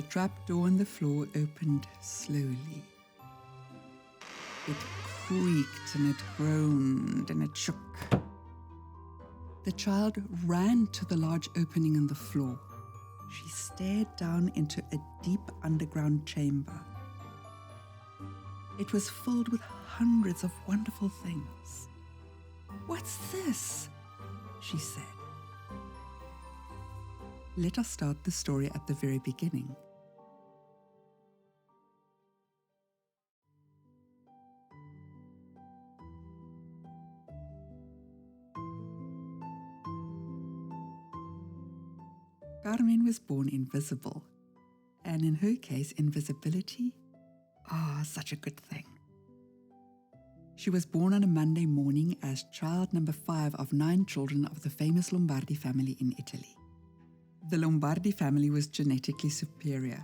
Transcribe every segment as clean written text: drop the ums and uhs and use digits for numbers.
trapdoor in the floor opened slowly. It creaked and it groaned and it shook. The child ran to the large opening in the floor. She stared down into a deep underground chamber. It was filled with hundreds of wonderful things. "What's this?" she said. Let us start the story at the very beginning. Carmen was born invisible, and in her case, invisibility, such a good thing. She was born on a Monday morning as child number 5 of 9 children of the famous Lombardi family in Italy. The Lombardi family was genetically superior.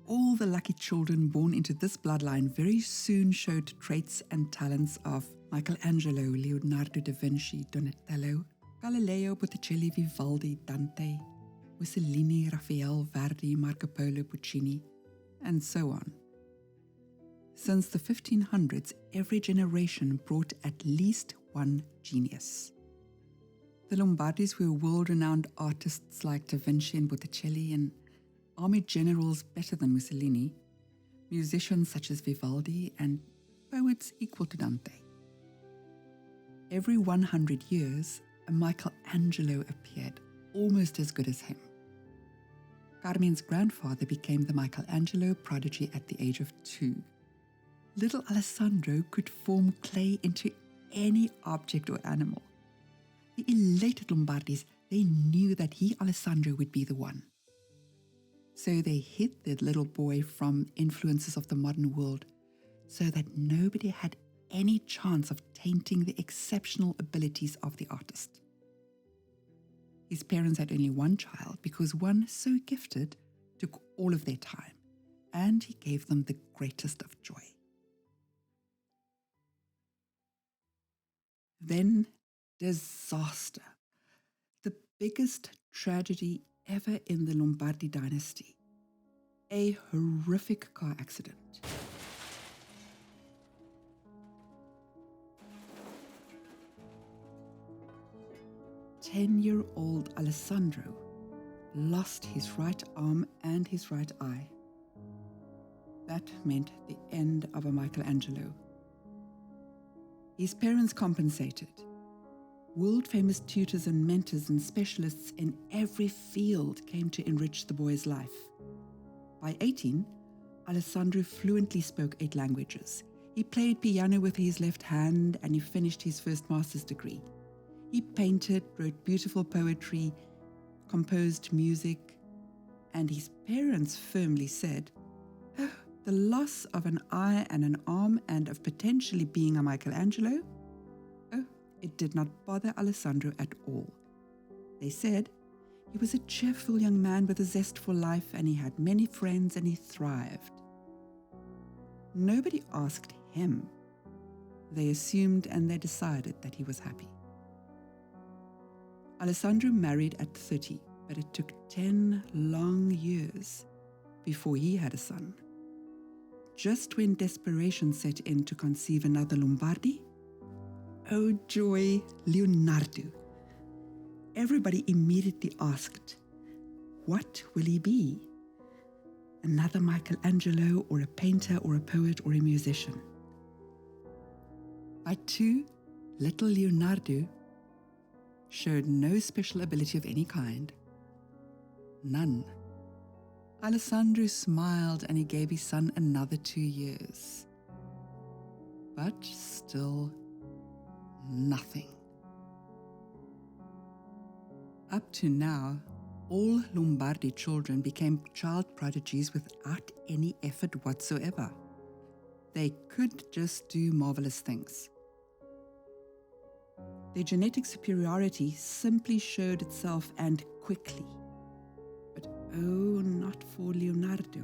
All the lucky children born into this bloodline very soon showed traits and talents of Michelangelo, Leonardo da Vinci, Donatello, Galileo, Botticelli, Vivaldi, Dante, Mussolini, Raphael, Verdi, Marco Polo, Puccini, and so on. Since the 1500s, every generation brought at least one genius. The Lombardis were world-renowned artists like Da Vinci and Botticelli, and army generals better than Mussolini, musicians such as Vivaldi, and poets equal to Dante. Every 100 years, a Michelangelo appeared, almost as good as him. Carmen's grandfather became the Michelangelo prodigy at the age of 2. Little Alessandro could form clay into any object or animal. The elated Lombardis, they knew that he, Alessandro, would be the one. So they hid their little boy from influences of the modern world so that nobody had any chance of tainting the exceptional abilities of the artist. His parents had only one child because one so gifted took all of their time, and he gave them the greatest of joy. Then disaster, the biggest tragedy ever in the Lombardi dynasty, a horrific car accident. Ten-year-old Alessandro lost his right arm and his right eye. That meant the end of a Michelangelo. His parents compensated. World-famous tutors and mentors and specialists in every field came to enrich the boy's life. By 18, Alessandro fluently spoke 8 languages. He played piano with his left hand, and he finished his first master's degree. He painted, wrote beautiful poetry, composed music, and his parents firmly said, "Oh, the loss of an eye and an arm and of potentially being a Michelangelo? Oh, it did not bother Alessandro at all." They said he was a cheerful young man with a zest for life, and he had many friends and he thrived. Nobody asked him. They assumed and they decided that he was happy. Alessandro married at 30, but it took 10 long years before he had a son. Just when desperation set in to conceive another Lombardi, oh joy, Leonardo. Everybody immediately asked, what will he be? Another Michelangelo, or a painter, or a poet, or a musician? By 2, little Leonardo showed no special ability of any kind. None. Alessandro smiled and he gave his son another 2 years. But still nothing. Up to now, all Lombardi children became child prodigies without any effort whatsoever. They could just do marvelous things. Their genetic superiority simply showed itself, and quickly. But oh, not for Leonardo.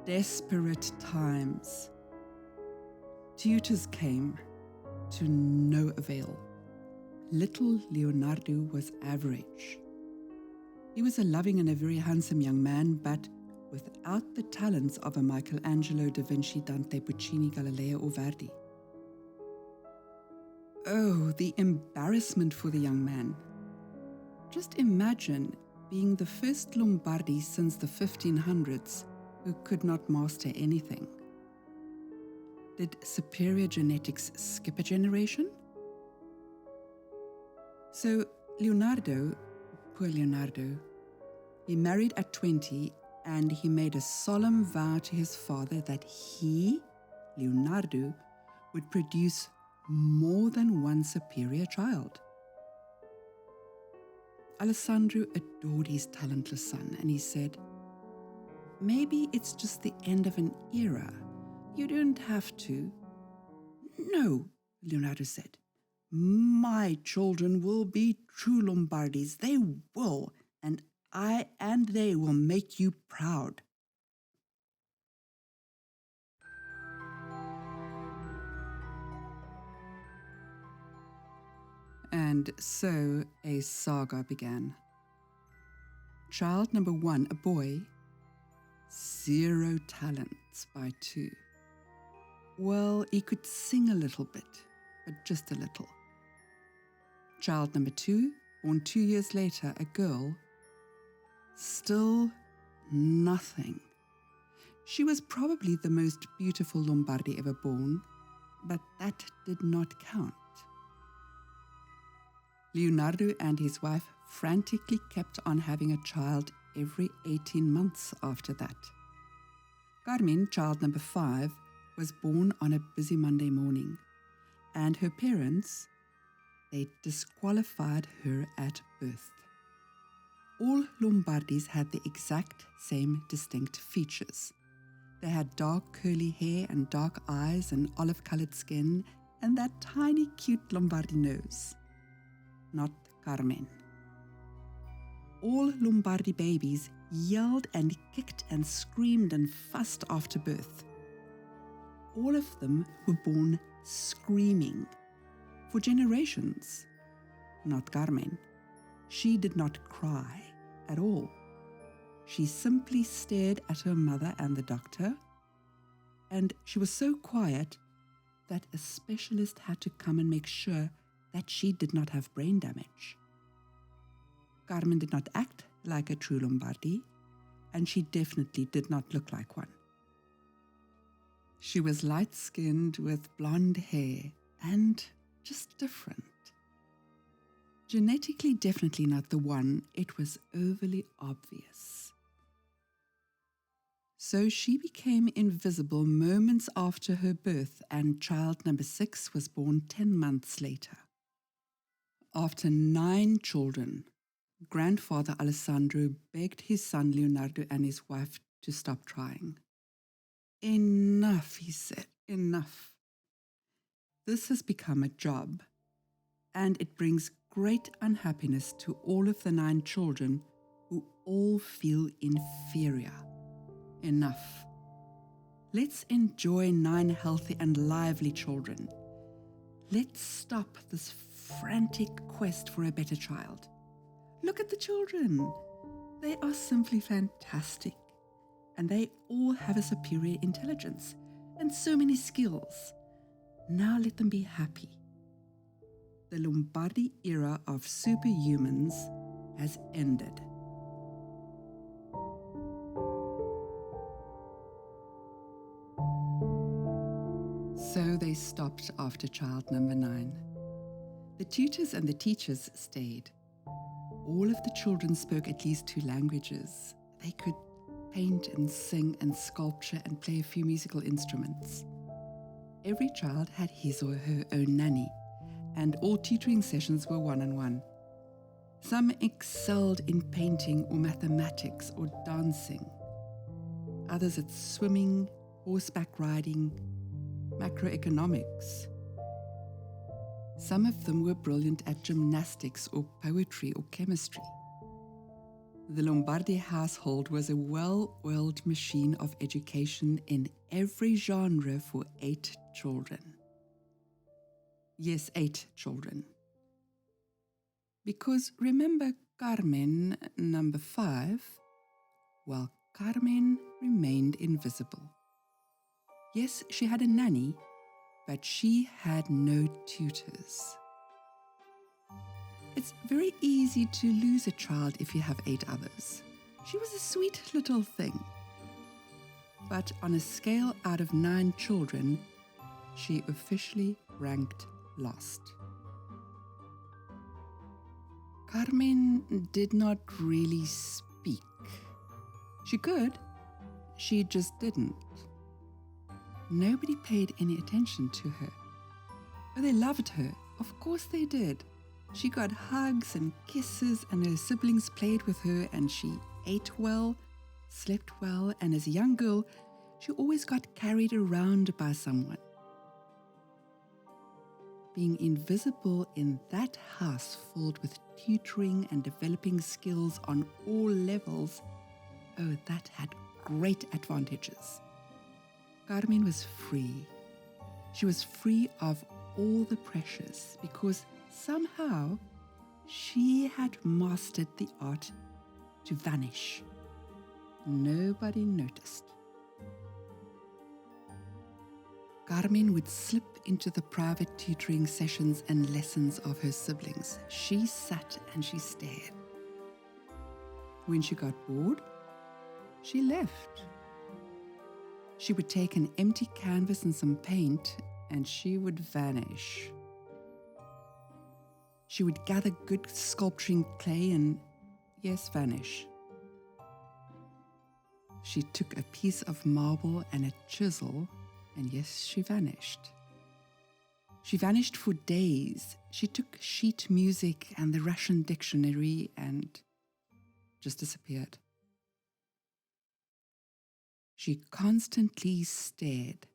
Desperate times. Tutors came, to no avail. Little Leonardo was average. He was a loving and a very handsome young man, but without the talents of a Michelangelo, Da Vinci, Dante, Puccini, Galileo, or Verdi. Oh, the embarrassment for the young man. Just imagine being the first Lombardi since the 1500s who could not master anything. Did superior genetics skip a generation? So Leonardo, poor Leonardo, he married at 20 and he made a solemn vow to his father that he, Leonardo, would produce more than one superior child. Alessandro adored his talentless son and he said, "Maybe it's just the end of an era. You don't have to." "No," Leonardo said. "My children will be true Lombardis. They will, and they will make you proud." And so a saga began. Child number 1, a boy, 0 talents by 2. Well, he could sing a little bit, but just a little. Child number 2, born 2 years later, a girl, still nothing. She was probably the most beautiful Lombardi ever born, but that did not count. Leonardo and his wife frantically kept on having a child every 18 months after that. Carmen, child number 5, was born on a busy Monday morning, and her parents, they disqualified her at birth. All Lombardis had the exact same distinct features. They had dark curly hair and dark eyes and olive-colored skin and that tiny cute Lombardi nose. Not Carmen. All Lombardi babies yelled and kicked and screamed and fussed after birth. All of them were born screaming. For generations. Not Carmen. She did not cry at all. She simply stared at her mother and the doctor, and she was so quiet that a specialist had to come and make sure that she did not have brain damage. Carmen did not act like a true Lombardi, and she definitely did not look like one. She was light-skinned with blonde hair and just different. Genetically definitely not the one, it was overly obvious. So she became invisible moments after her birth, and child number 6 was born 10 months later. After 9 children, grandfather Alessandro begged his son Leonardo and his wife to stop trying. "Enough," he said, "enough. This has become a job, and it brings great unhappiness to all of the 9 children who all feel inferior. Enough. Let's enjoy 9 healthy and lively children. Let's stop this frantic quest for a better child. Look at the children. They are simply fantastic, and they all have a superior intelligence and so many skills. Now let them be happy. The Lombardi era of superhumans has ended." So they stopped after child number 9. The tutors and the teachers stayed. All of the children spoke at least 2 languages. They could paint and sing and sculpture and play a few musical instruments. Every child had his or her own nanny, and all tutoring sessions were one-on-one. Some excelled in painting or mathematics or dancing. Others at swimming, horseback riding, macroeconomics. Some of them were brilliant at gymnastics or poetry or chemistry. The Lombardi household was a well-oiled machine of education in every genre for 8 children. Yes, 8 children. Because remember Carmen, number 5? Well, Carmen remained invisible. Yes, she had a nanny, but she had no tutors. It's very easy to lose a child if you have 8 others. She was a sweet little thing. But on a scale out of 9 children, she officially ranked last. Carmen did not really speak. She could, she just didn't. Nobody paid any attention to her. But they loved her, of course they did. She got hugs and kisses, and her siblings played with her, and she ate well, slept well, and as a young girl, she always got carried around by someone. Being invisible in that house filled with tutoring and developing skills on all levels, oh, that had great advantages. Carmen was free. She was free of all the pressures because somehow she had mastered the art to vanish. Nobody noticed. Carmen would slip into the private tutoring sessions and lessons of her siblings. She sat and she stared. When she got bored, she left. She would take an empty canvas and some paint, and she would vanish. She would gather good sculpturing clay and, yes, vanish. She took a piece of marble and a chisel, and yes, she vanished. She vanished for days. She took sheet music and the Russian dictionary and just disappeared. She constantly stared,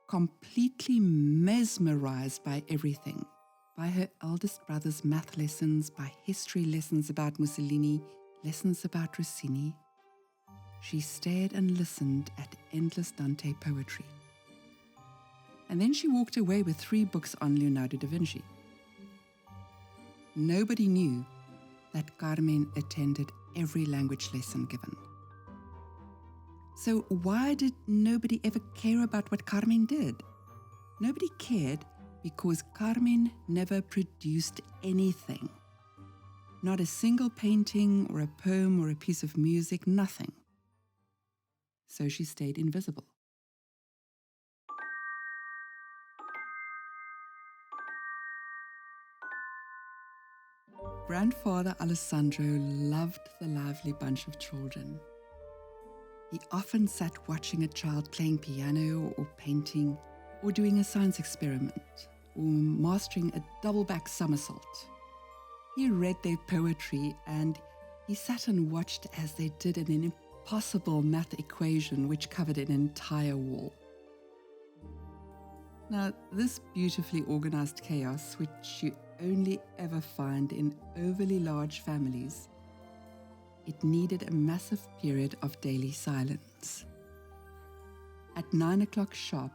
completely mesmerized by everything, by her eldest brother's math lessons, by history lessons about Mussolini, lessons about Rossini. She stared and listened at endless Dante poetry. And then she walked away with 3 books on Leonardo da Vinci. Nobody knew that Carmen attended every language lesson given. So why did nobody ever care about what Carmen did? Nobody cared because Carmen never produced anything. Not a single painting or a poem or a piece of music, nothing. So she stayed invisible. Grandfather Alessandro loved the lively bunch of children. He often sat watching a child playing piano or painting or doing a science experiment or mastering a double-back somersault. He read their poetry and he sat and watched as they did an impossible math equation which covered an entire wall. Now, this beautifully organized chaos, which you only ever find in overly large families, it needed a massive period of daily silence. At 9 o'clock sharp,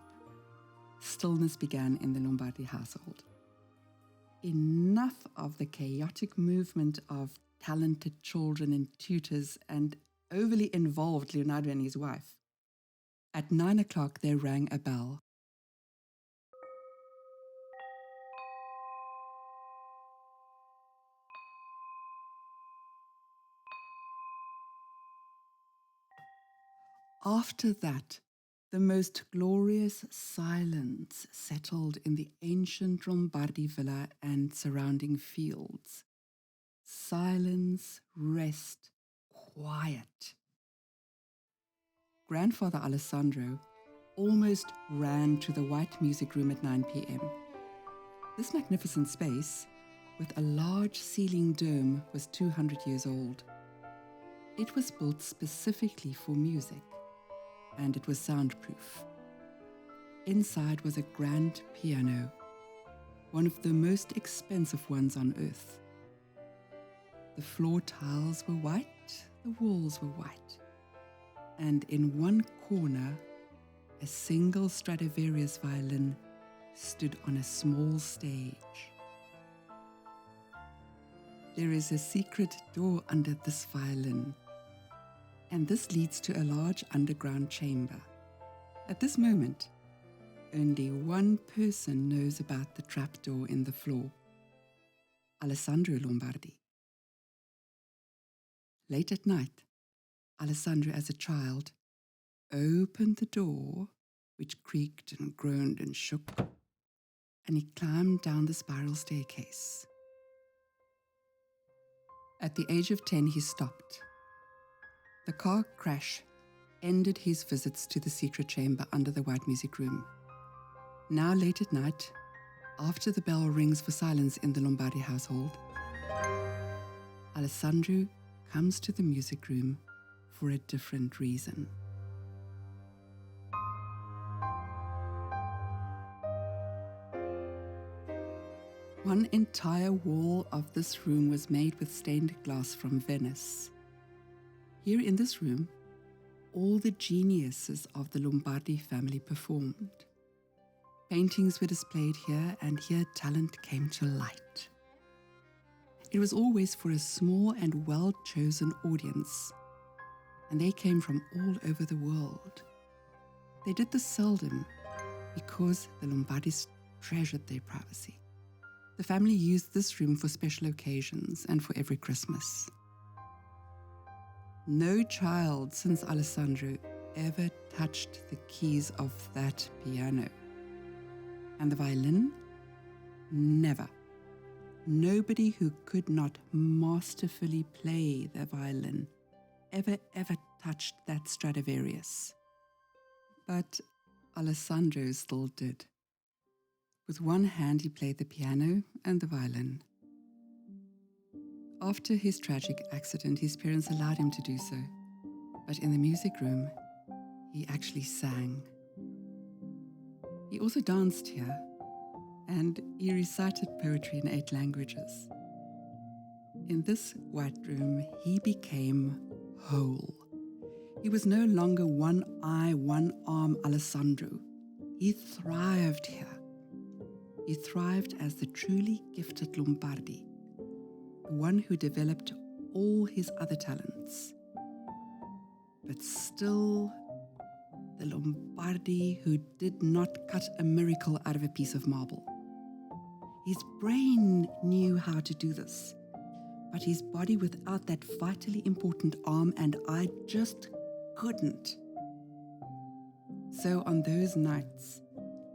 stillness began in the Lombardi household. Enough of the chaotic movement of talented children and tutors and overly involved Leonardo and his wife. At 9 o'clock, they rang a bell. After that, the most glorious silence settled in the ancient Lombardi villa and surrounding fields. Silence, rest, quiet. Grandfather Alessandro almost ran to the white music room at 9 p.m. This magnificent space, with a large ceiling dome, was 200 years old. It was built specifically for music, and it was soundproof. Inside was a grand piano, one of the most expensive ones on earth. The floor tiles were white, the walls were white, and in one corner, a single Stradivarius violin stood on a small stage. There is a secret door under this violin, and this leads to a large underground chamber. At this moment, only one person knows about the trapdoor in the floor: Alessandro Lombardi. Late at night, Alessandro, as a child, opened the door, which creaked and groaned and shook, and he climbed down the spiral staircase. At the age of 10, he stopped. The car crash ended his visits to the secret chamber under the white music room. Now late at night, after the bell rings for silence in the Lombardi household, Alessandro comes to the music room for a different reason. One entire wall of this room was made with stained glass from Venice. Here in this room, all the geniuses of the Lombardi family performed. Paintings were displayed here, and here talent came to light. It was always for a small and well-chosen audience, and they came from all over the world. They did this seldom because the Lombardis treasured their privacy. The family used this room for special occasions and for every Christmas. No child since Alessandro ever touched the keys of that piano. And the violin? Never. Nobody who could not masterfully play the violin ever touched that Stradivarius. But Alessandro still did. With one hand he played the piano and the violin. After his tragic accident, his parents allowed him to do so. But in the music room, he actually sang. He also danced here, and he recited poetry in 8 languages. In this white room, he became whole. He was no longer one eye, one arm Alessandro. He thrived here. He thrived as the truly gifted Lombardi, the one who developed all his other talents. But still, the Lombardi who did not cut a miracle out of a piece of marble. His brain knew how to do this, but his body without that vitally important arm and eye just couldn't. So on those nights,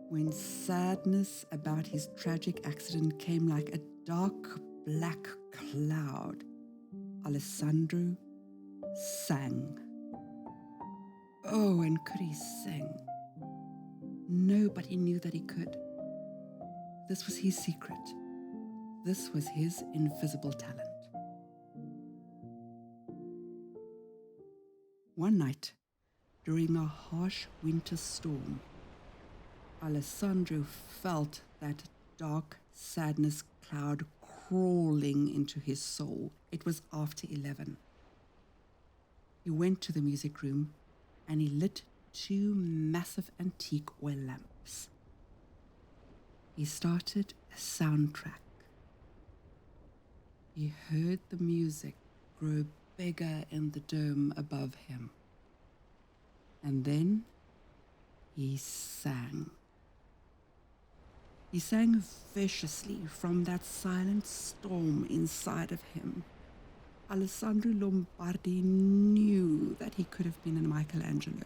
when sadness about his tragic accident came like a dark black cloud, Alessandro sang. Oh, and could he sing? Nobody knew that he could. This was his secret. This was his invisible talent. One night, during a harsh winter storm, Alessandro felt that dark sadness cloud crawling into his soul. It was after 11. He went to the music room and he lit 2 massive antique oil lamps. He started a soundtrack. He heard the music grow bigger in the dome above him. And then he sang. He sang viciously from that silent storm inside of him. Alessandro Lombardi knew that he could have been a Michelangelo.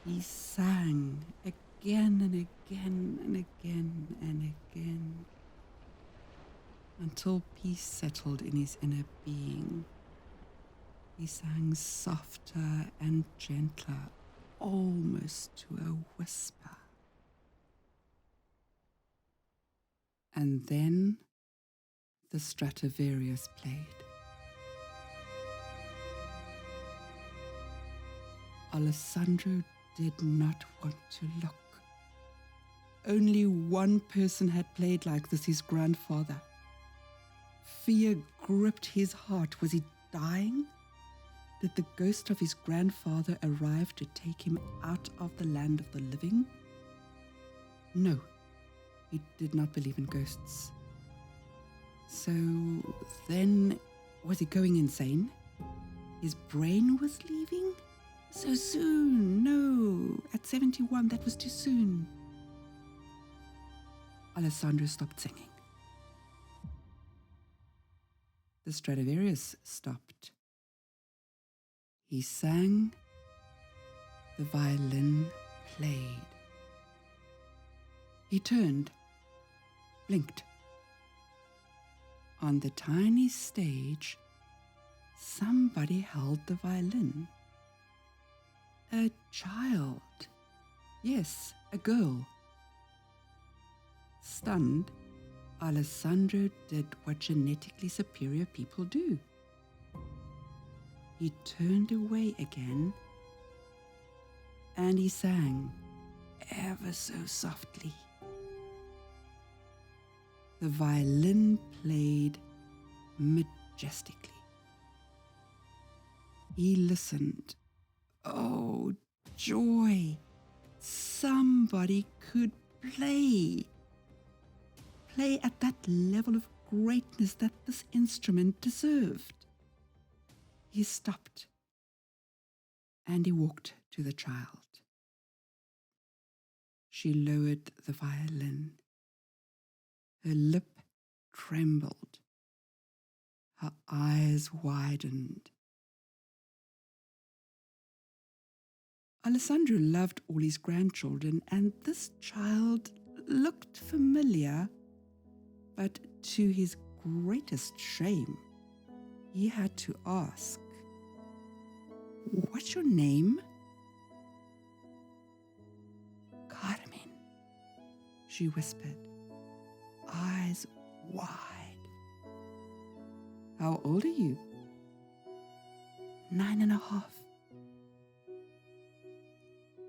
He sang again and again and again and again until peace settled in his inner being. He sang softer and gentler, almost to a whisper. And then the Stradivarius played. Alessandro did not want to look. Only one person had played like this, his grandfather. Fear gripped his heart. Was he dying? Did the ghost of his grandfather arrive to take him out of the land of the living? No, he did not believe in ghosts. So then, was he going insane? His brain was leaving? So soon? No, at 71, that was too soon. Alessandro stopped singing. The Stradivarius stopped. He sang, the violin played. He turned, blinked. On the tiny stage, somebody held the violin. A child. Yes, a girl. Stunned, Alessandro did what genetically superior people do. He turned away again and he sang ever so softly. The violin played majestically. He listened. Oh, joy! Somebody could play. Play at that level of greatness that this instrument deserved. He stopped and he walked to the child. She lowered the violin. Her lip trembled. Her eyes widened. Alessandro loved all his grandchildren, and this child looked familiar, but to his greatest shame, he had to ask, "What's your name?" "Carmen," she whispered, eyes wide. "How old are you?" 9.5.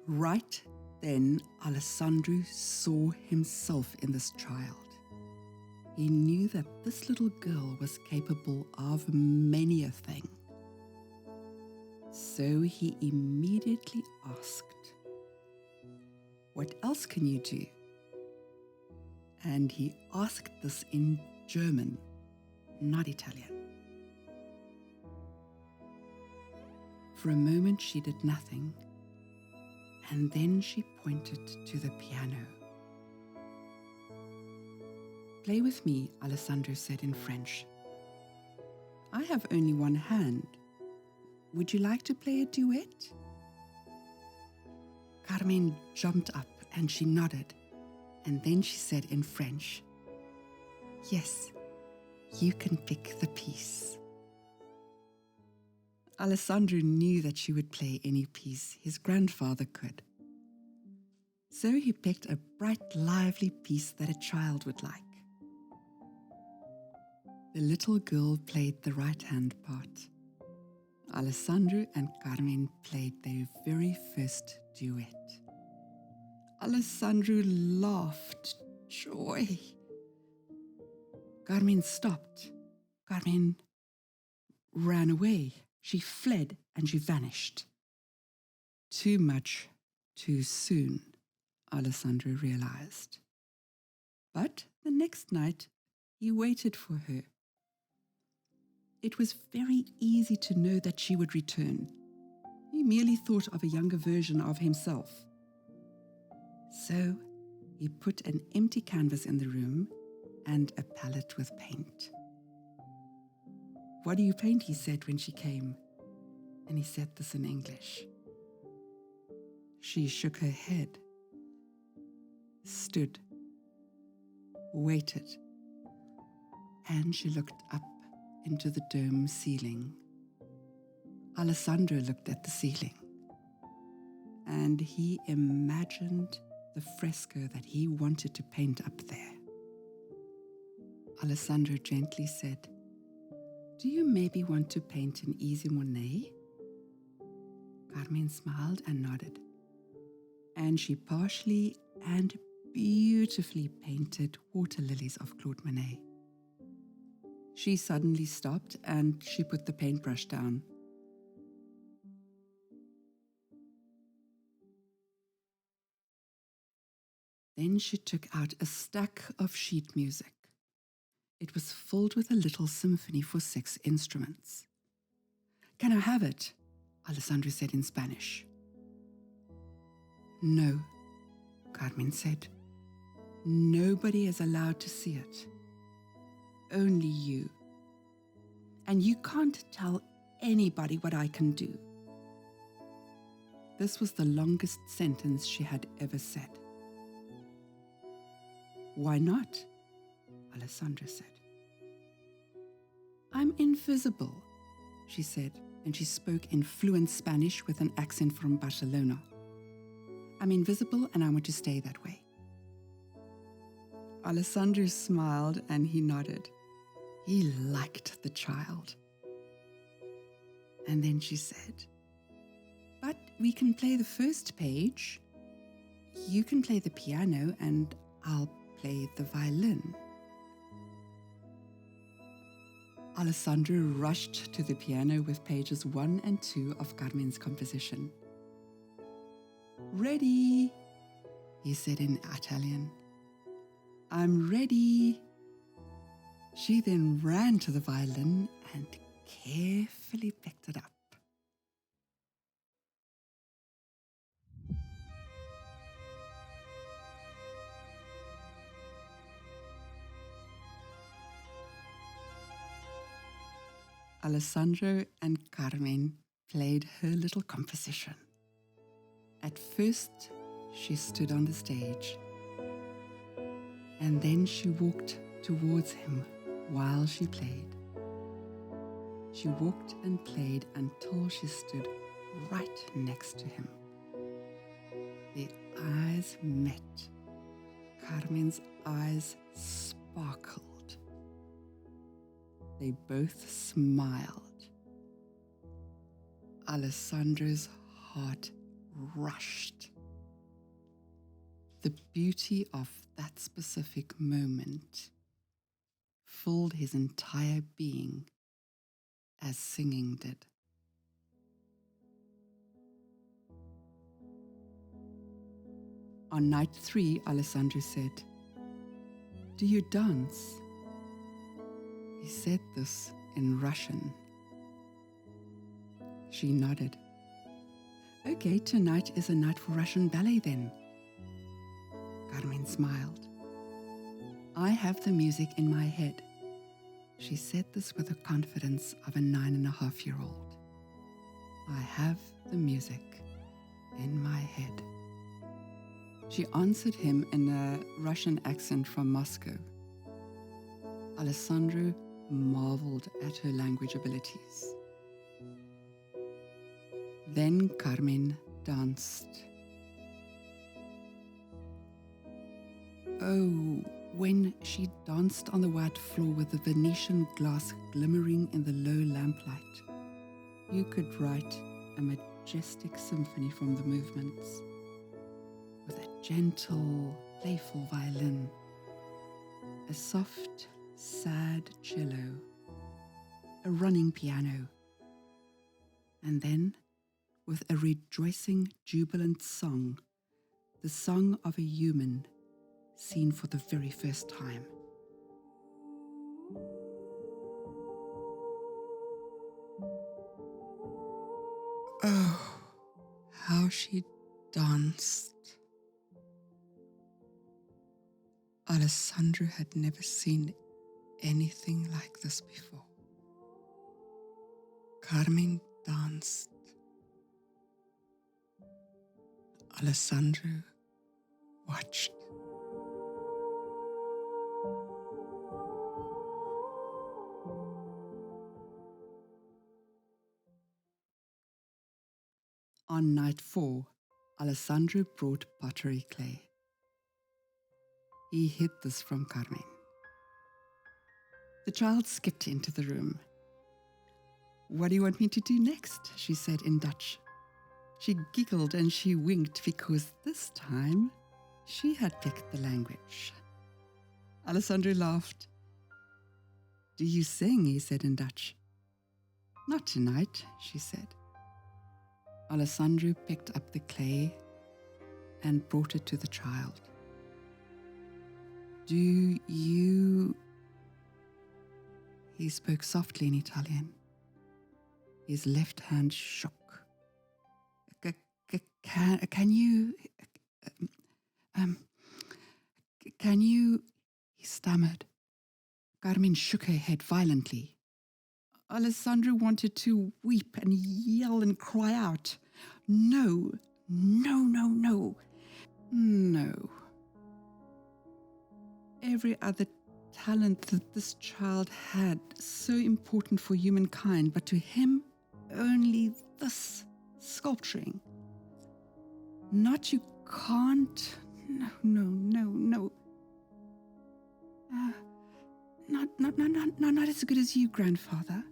Right then, Alessandro saw himself in this child. He knew that this little girl was capable of many a thing. So he immediately asked, "What else can you do?" And he asked this in German, not Italian. For a moment she did nothing, and then she pointed to the piano. "Play with me," Alessandro said in French. "I have only one hand. Would you like to play a duet?" Carmen jumped up and she nodded, and then she said in French, "Yes, you can pick the piece." Alessandro knew that she would play any piece his grandfather could. So he picked a bright, lively piece that a child would like. The little girl played the right-hand part. Alessandro and Carmen played their very first duet. Alessandro laughed, joy. Carmen stopped. Carmen ran away. She fled and she vanished. Too much, too soon, Alessandro realized. But the next night, he waited for her. It was very easy to know that she would return. He merely thought of a younger version of himself. So he put an empty canvas in the room and a palette with paint. "What do you paint?" he said when she came, and he said this in English. She shook her head, stood, waited, and she looked up into the dome ceiling. Alessandro looked at the ceiling, and he imagined the fresco that he wanted to paint up there. Alessandro gently said, "Do you maybe want to paint an Easy Monet?" Carmen smiled and nodded, and she partially and beautifully painted water lilies of Claude Monet. She suddenly stopped and she put the paintbrush down. Then she took out a stack of sheet music. It was filled with a little symphony for 6 instruments. "Can I have it?" Alessandro said in Spanish. "No," Carmen said. "Nobody is allowed to see it. Only you. And you can't tell anybody what I can do." This was the longest sentence she had ever said. "Why not?" Alessandro said. "I'm invisible," she said, and she spoke in fluent Spanish with an accent from Barcelona. "I'm invisible and I want to stay that way." Alessandro smiled and he nodded. He liked the child. And then she said, "But we can play the first page. You can play the piano and I'll play the violin." Alessandro rushed to the piano with pages 1 and 2 of Carmen's composition. "Ready," he said in Italian. "I'm ready." She then ran to the violin and carefully picked it up. Alessandro and Carmen played her little composition. At first, she stood on the stage, and then she walked towards him while she played. She walked and played until she stood right next to him. Their eyes met. Carmen's eyes sparkled. They both smiled. Alessandro's heart rushed. The beauty of that specific moment filled his entire being as singing did. On night 3, Alessandro said, "Do you dance?" He said this in Russian. She nodded. "Okay, tonight is a night for Russian ballet then." Carmen smiled. "I have the music in my head." She said this with the confidence of a 9.5-year-old. "I have the music in my head." She answered him in a Russian accent from Moscow. Alessandro marveled at her language abilities. Then Carmen danced. Oh, when she danced on the white floor with the Venetian glass glimmering in the low lamplight, you could write a majestic symphony from the movements, with a gentle, playful violin, a soft, sad cello, a running piano, and then, with a rejoicing, jubilant song, the song of a human seen for the very first time. Oh, how she danced. Alessandro had never seen anything like this before. Carmen danced. Alessandro watched. On night 4, Alessandro brought pottery clay. He hid this from Carmen. The child skipped into the room. "What do you want me to do next?" she said in Dutch. She giggled and she winked because this time she had picked the language. Alessandro laughed. "Do you sing?" he said in Dutch. "Not tonight," she said. Alessandro picked up the clay and brought it to the child. "Do you..." He spoke softly in Italian. His left hand shook. Can you, he stammered. Carmen shook her head violently. Alessandro wanted to weep and yell and cry out. No, no, no, no, no. Every other talent that this child had, so important for humankind, but to him, only this sculpturing. Not you can't, no, no, no, no. Not as good as you, grandfather.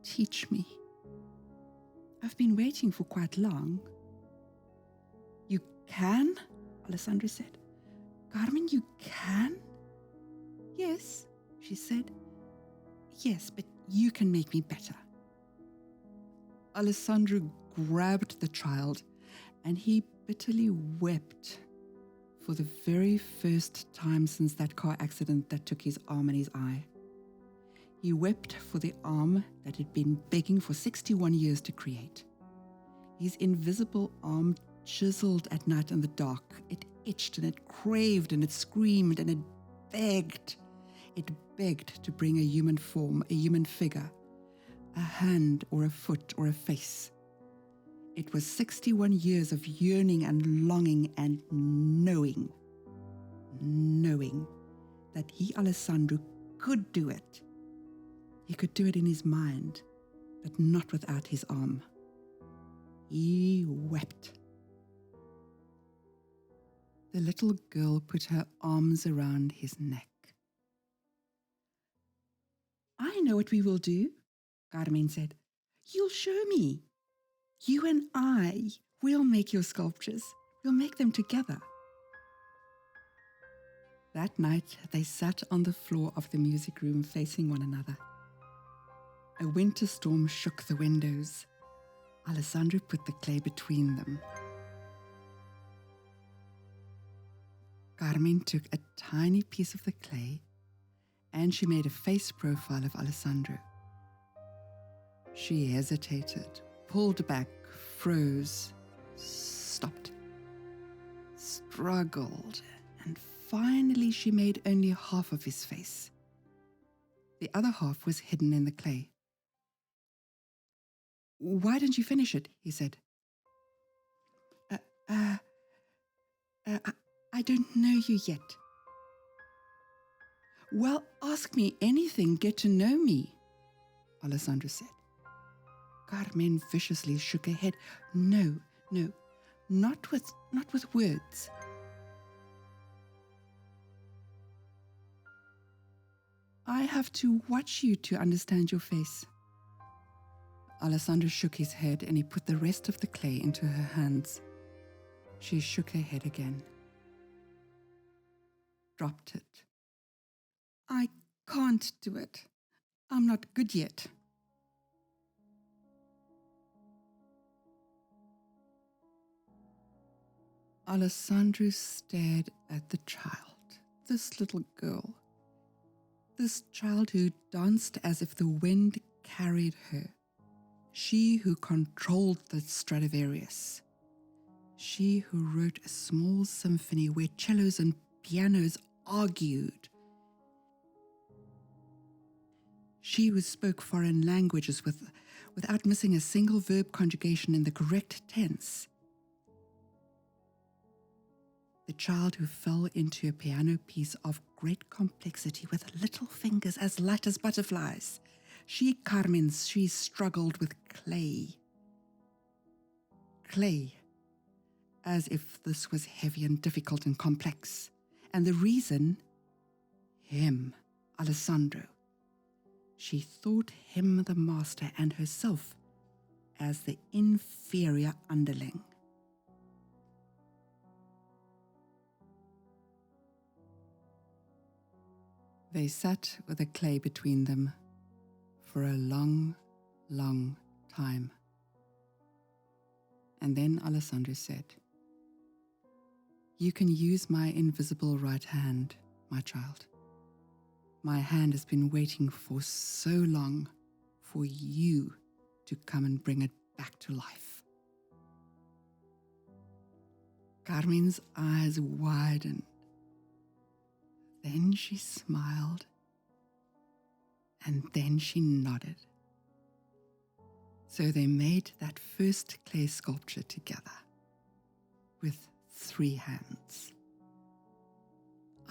Teach me. I've been waiting for quite long. You can? Alessandro said. Carmen, you can? Yes, she said. Yes, but you can make me better. Alessandro grabbed the child and he bitterly wept for the very first time since that car accident that took his arm and his eye. He wept for the arm that had been begging for 61 years to create. His invisible arm chiseled at night in the dark. It itched and it craved and it screamed and it begged. It begged to bring a human form, a human figure, a hand or a foot or a face. It was 61 years of yearning and longing and knowing that he, Alessandro, could do it. He could do it in his mind, but not without his arm. He wept. The little girl put her arms around his neck. I know what we will do, Carmen said. You'll show me. You and I, we'll make your sculptures. We'll make them together. That night, they sat on the floor of the music room facing one another. A winter storm shook the windows. Alessandro put the clay between them. Carmen took a tiny piece of the clay and she made a face profile of Alessandro. She hesitated, pulled back, froze, stopped, struggled, and finally she made only half of his face. The other half was hidden in the clay. Why didn't you finish it? He said. I don't know you yet. Well, ask me anything, get to know me, Alessandro said. Carmen viciously shook her head. No, not with words. I have to watch you to understand your face. Alessandro shook his head and he put the rest of the clay into her hands. She shook her head again. Dropped it. I can't do it. I'm not good yet. Alessandro stared at the child, this little girl, this child who danced as if the wind carried her, she who controlled the Stradivarius, she who wrote a small symphony where cellos and pianos argued, she who spoke foreign languages without missing a single verb conjugation in the correct tense, the child who fell into a piano piece of great complexity with little fingers as light as butterflies. She, Carmen, she struggled with clay. Clay, as if this was heavy and difficult and complex. And the reason, him, Alessandro. She thought him the master and herself as the inferior underling. They sat with the clay between them for a long, long time. And then Alessandro said, "You can use my invisible right hand, my child. My hand has been waiting for so long for you to come and bring it back to life. Carmen's eyes widened. Then she smiled, and then she nodded. So they made that first clay sculpture together with 3 hands.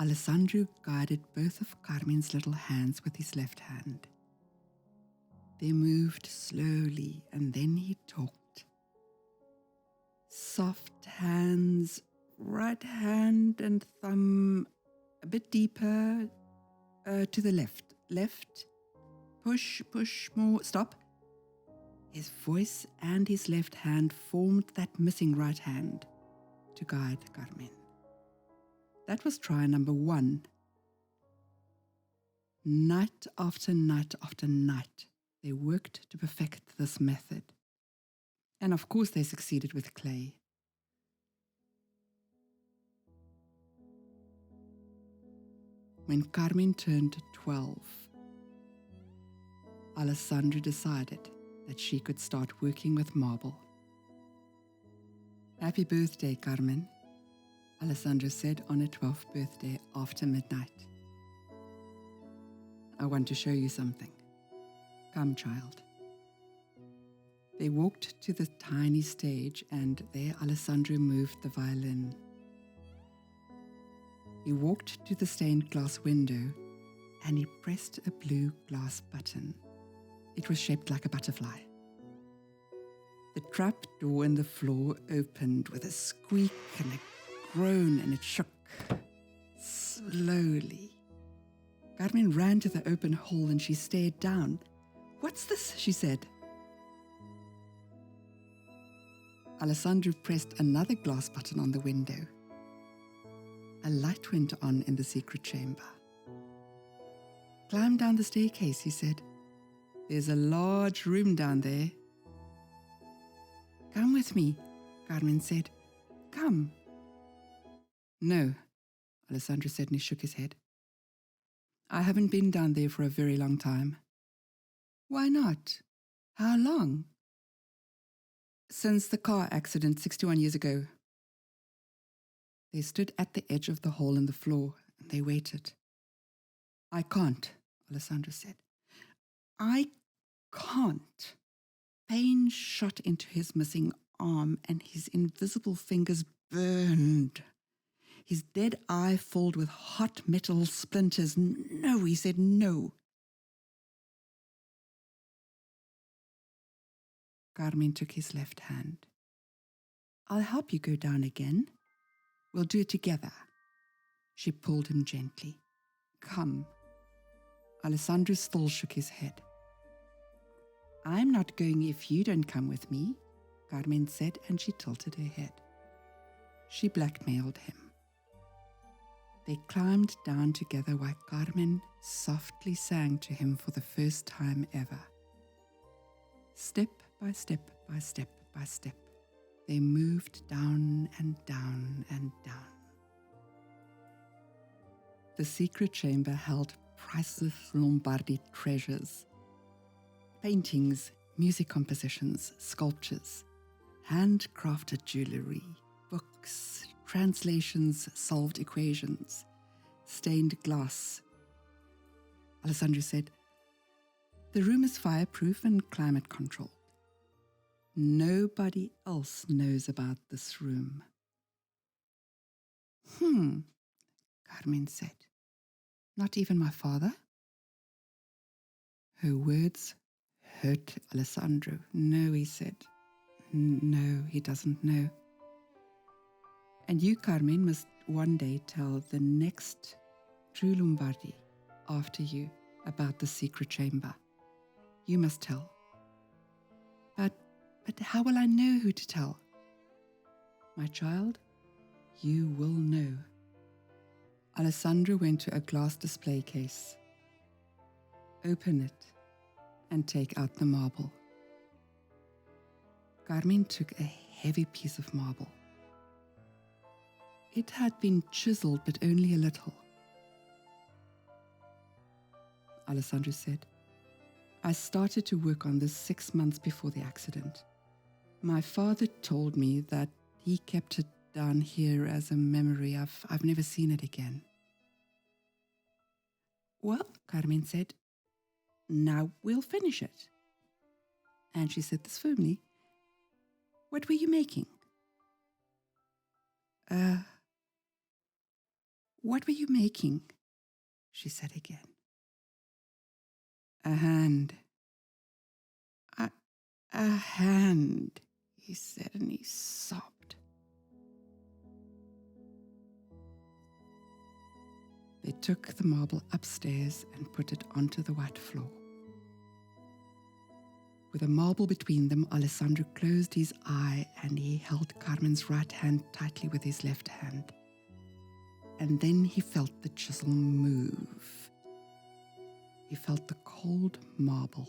Alessandro guided both of Carmen's little hands with his left hand. They moved slowly, and then he talked. Soft hands, right hand and thumb a bit deeper, to the left. Left, push more, stop. His voice and his left hand formed that missing right hand to guide Carmen. That was try number 1. Night after night after night, they worked to perfect this method. And of course they succeeded with clay. When Carmen turned 12, Alessandro decided that she could start working with marble. Happy birthday, Carmen, Alessandro said on her 12th birthday after midnight. I want to show you something. Come, child. They walked to the tiny stage, and there Alessandro moved the violin. He walked to the stained glass window, and he pressed a blue glass button. It was shaped like a butterfly. The trap door in the floor opened with a squeak and a groan, and it shook slowly. Carmen ran to the open hole and she stared down. "What's this?" she said. Alessandro pressed another glass button on the window. A light went on in the secret chamber. "Climb down the staircase," he said. "There's a large room down there." "Come with me," Carmen said. "Come." "No," Alessandro said, and he shook his head. "I haven't been down there for a very long time." "Why not? How long?" "Since the car accident 61 years ago." They stood at the edge of the hole in the floor, and they waited. "I can't," Alessandro said. "I can't." Pain shot into his missing arm, and his invisible fingers burned. His dead eye filled with hot metal splinters. "No," he said, "no." Carmen took his left hand. "I'll help you go down again. We'll do it together." She pulled him gently. "Come." Alessandro still shook his head. "I'm not going if you don't come with me," Carmen said, and she tilted her head. She blackmailed him. They climbed down together while Carmen softly sang to him for the first time ever. Step by step by step by step, they moved down and down and down. The secret chamber held priceless Lombardi treasures. Paintings, music compositions, sculptures, handcrafted jewelry, books, translations, solved equations, stained glass. Alessandro said, "The room is fireproof and climate controlled. Nobody else knows about this room." Carmen said. "Not even my father?" Her words hurt Alessandro. "No," he said. "No, he doesn't know. And you, Carmen, must one day tell the next true Lombardi after you about the secret chamber. You must tell." But how will I know who to tell?" "My child, you will know." Alessandro went to a glass display case. "Open it and take out the marble." Carmen took a heavy piece of marble. It had been chiseled, but only a little. Alessandro said. I started to work on this 6 months before the accident. My father told me that he kept it down here as a memory. I've never seen it again. Well, Carmen said, now we'll finish it. And she said this firmly. What were you making? What were you making? She said again. A hand. A hand, he said, and he sobbed. They took the marble upstairs and put it onto the white floor. With a marble between them, Alessandro closed his eye and he held Carmen's right hand tightly with his left hand. And then he felt the chisel move. He felt the cold marble,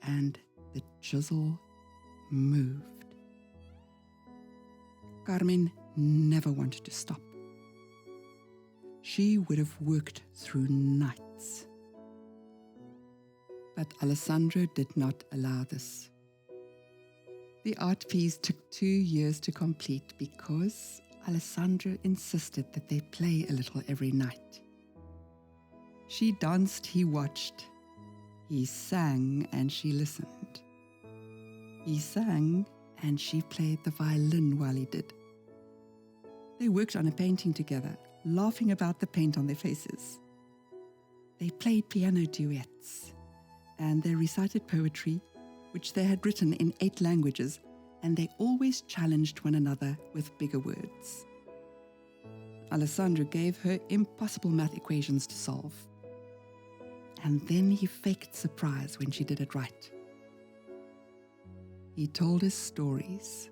and the chisel moved. Carmen never wanted to stop. She would have worked through nights. But Alessandro did not allow this. The art piece took 2 years to complete because Alessandro insisted that they play a little every night. She danced, he watched. He sang and she listened. He sang and she played the violin while he did. They worked on a painting together, laughing about the paint on their faces. They played piano duets, and they recited poetry, which they had written in 8 languages, and they always challenged one another with bigger words. Alessandro gave her impossible math equations to solve. And then he faked surprise when she did it right. He told her stories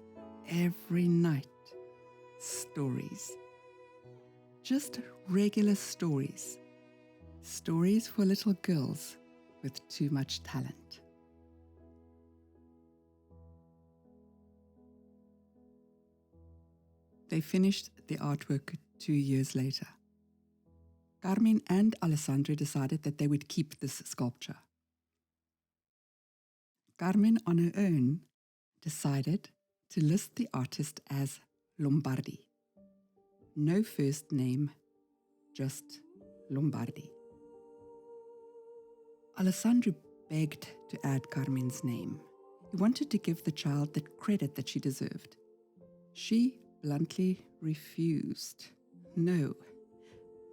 every night. Stories. Just regular stories. Stories for little girls with too much talent. They finished the artwork 2 years later. Carmen and Alessandro decided that they would keep this sculpture. Carmen, on her own, decided to list the artist as Lombardi. No first name, just Lombardi. Alessandro begged to add Carmen's name. He wanted to give the child the credit that she deserved. She bluntly refused.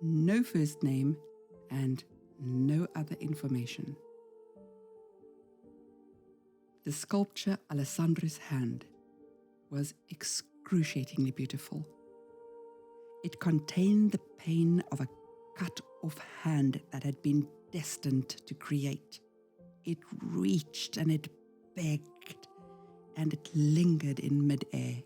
No first name, and no other information. The sculpture, Alessandro's hand, was excruciatingly beautiful. It contained the pain of a cut-off hand that had been destined to create. It reached and it begged, and it lingered in mid-air.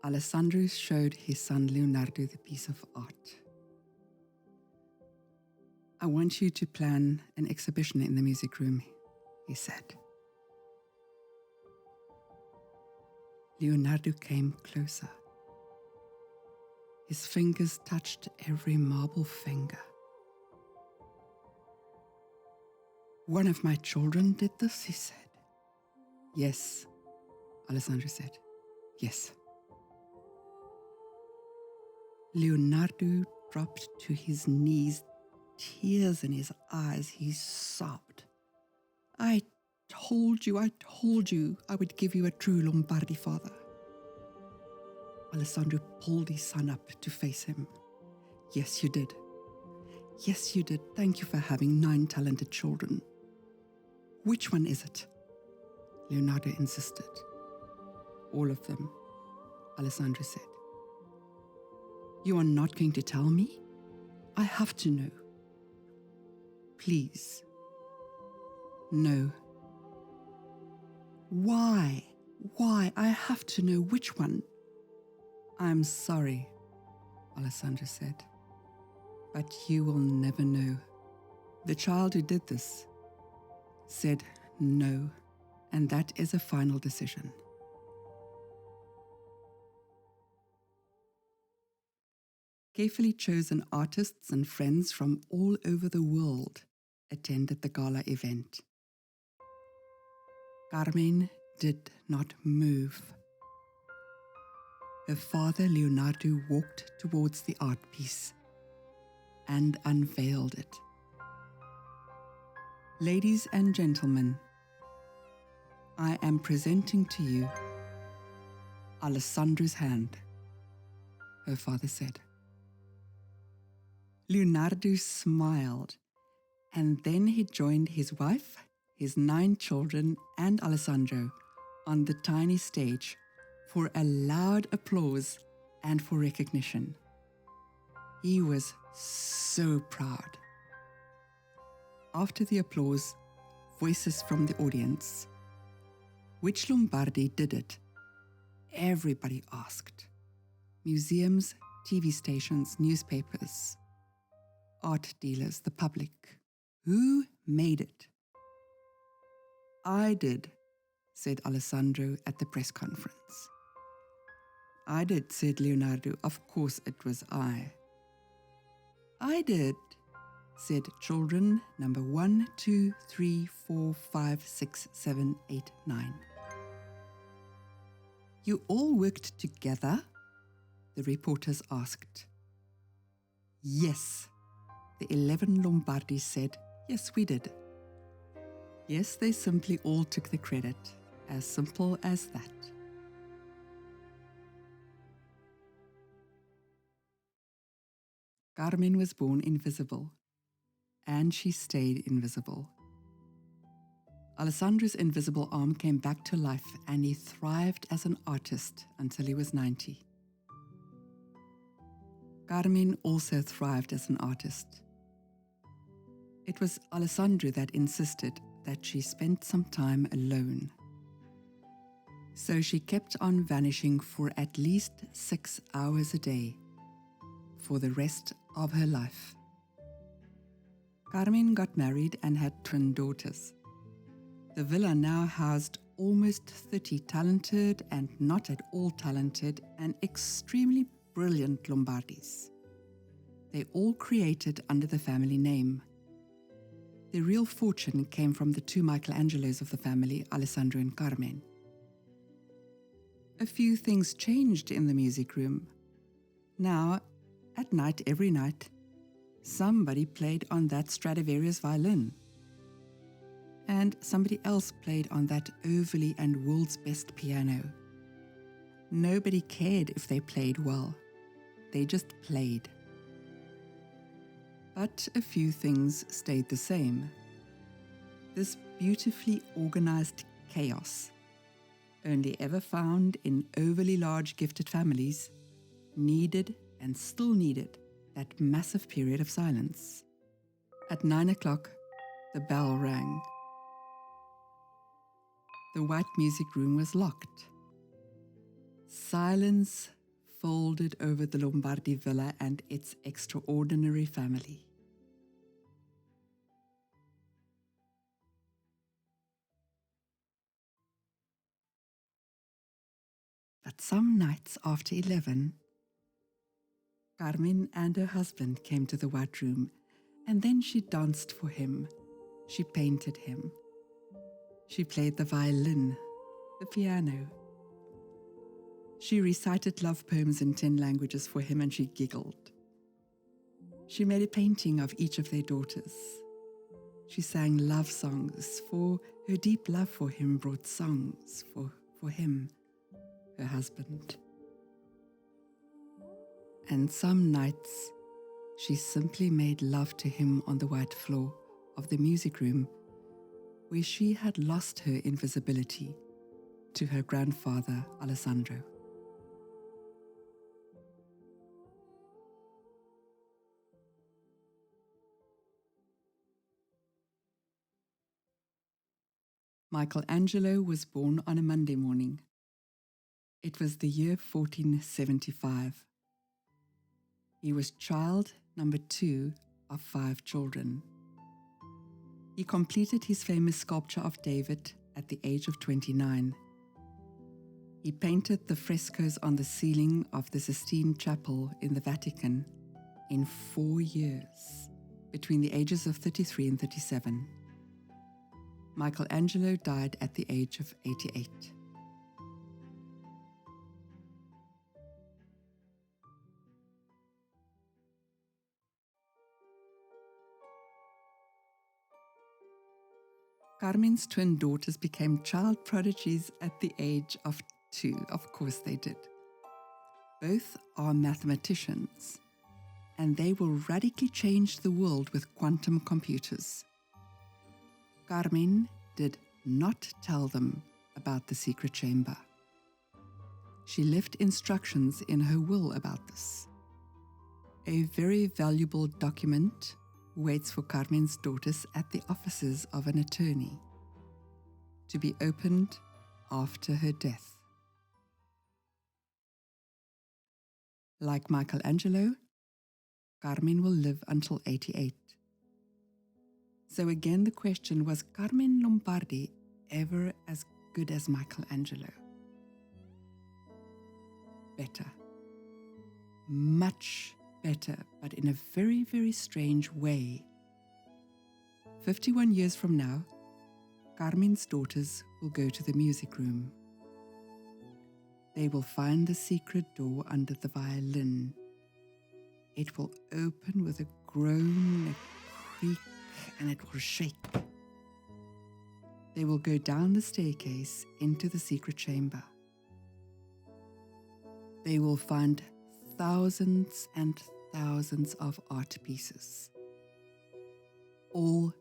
Alessandro showed his son Leonardo the piece of art. I want you to plan an exhibition in the music room, he said. Leonardo came closer. His fingers touched every marble finger. One of my children did this, he said. Yes, Alessandro said. Yes. Leonardo dropped to his knees, tears in his eyes. He sobbed. I told you I would give you a true Lombardi father. Alessandro pulled his son up to face him. Yes, you did. Yes, you did. Thank you for having 9 talented children. Which one is it? Leonardo insisted. All of them, Alessandro said. You are not going to tell me? I have to know. Please. No. Why? Why? I have to know which one. I'm sorry, Alessandro said. But you will never know. The child who did this said no, and that is a final decision. Carefully chosen artists and friends from all over the world attended the gala event. Carmen did not move. Her father, Leonardo, walked towards the art piece and unveiled it. Ladies and gentlemen, I am presenting to you Alessandro's hand, her father said. Leonardo smiled, and then he joined his wife, his 9 children, and Alessandro on the tiny stage for a loud applause and for recognition. He was so proud. After the applause, voices from the audience. Which Lombardi did it? Everybody asked. Museums, TV stations, newspapers, art dealers, the public. Who made it? I did, said Alessandro at the press conference. I did, said Leonardo. Of course it was I. I did, said children number 1, 2, 3, 4, 5, 6, 7, 8, 9. You all worked together? The reporters asked. Yes, the 11 Lombardis said, yes, we did. Yes, they simply all took the credit, as simple as that. Carmen was born invisible, and she stayed invisible. Alessandro's invisible arm came back to life, and he thrived as an artist until he was 90. Carmen also thrived as an artist. It was Alessandro that insisted that she spend some time alone. So she kept on vanishing for at least 6 hours a day for the rest of her life. Carmen got married and had twin daughters. The villa now housed almost 30 talented and not at all talented and extremely brilliant Lombardis. They all created under the family name. Their real fortune came from the 2 Michelangelos of the family, Alessandro and Carmen. A few things changed in the music room. Now, at night, every night, somebody played on that Stradivarius violin. And somebody else played on that overly and world's best piano. Nobody cared if they played well. They just played. But a few things stayed the same. This beautifully organized chaos, only ever found in overly large gifted families, needed and still needed that massive period of silence. At 9 o'clock, the bell rang. The white music room was locked. Silence folded over the Lombardi villa and its extraordinary family. But some nights after 11, Carmen and her husband came to the white room, and then she danced for him. She painted him. She played the violin, the piano. She recited love poems in 10 languages for him, and she giggled. She made a painting of each of their daughters. She sang love songs, for her deep love for him brought songs for him, her husband. And some nights, she simply made love to him on the white floor of the music room, where she had lost her invisibility to her grandfather, Alessandro. Michelangelo was born on a Monday morning. It was the year 1475. He was child number 2 of 5 children. He completed his famous sculpture of David at the age of 29. He painted the frescoes on the ceiling of the Sistine Chapel in the Vatican in 4 years, between the ages of 33 and 37. Michelangelo died at the age of 88. Carmen's twin daughters became child prodigies at the age of 2. Of course they did. Both are mathematicians, and they will radically change the world with quantum computers. Carmen did not tell them about the secret chamber. She left instructions in her will about this. A very valuable document waits for Carmen's daughters at the offices of an attorney, to be opened after her death. Like Michelangelo, Carmen will live until 88. So again the question, was Carmen Lombardi ever as good as Michelangelo? Better. Much better, but in a very, very strange way. 51 years from now, Carmen's daughters will go to the music room. They will find the secret door under the violin. It will open with a groan, a creak, and it will shake. They will go down the staircase into the secret chamber. They will find thousands and thousands of art pieces, all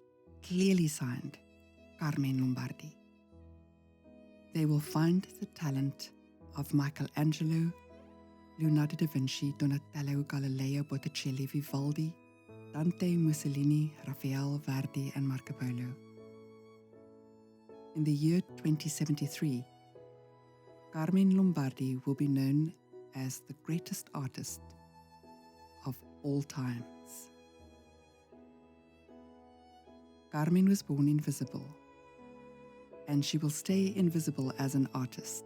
clearly signed Carmen Lombardi. They will find the talent of Michelangelo, Leonardo da Vinci, Donatello, Galileo, Botticelli, Vivaldi, Dante, Mussolini, Raphael, Verdi, and Marco Polo. In the year 2073, Carmen Lombardi will be known as the greatest artist of all times. Carmen was born invisible, and she will stay invisible as an artist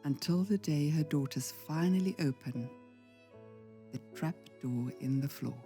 until the day her daughters finally open the trapdoor in the floor.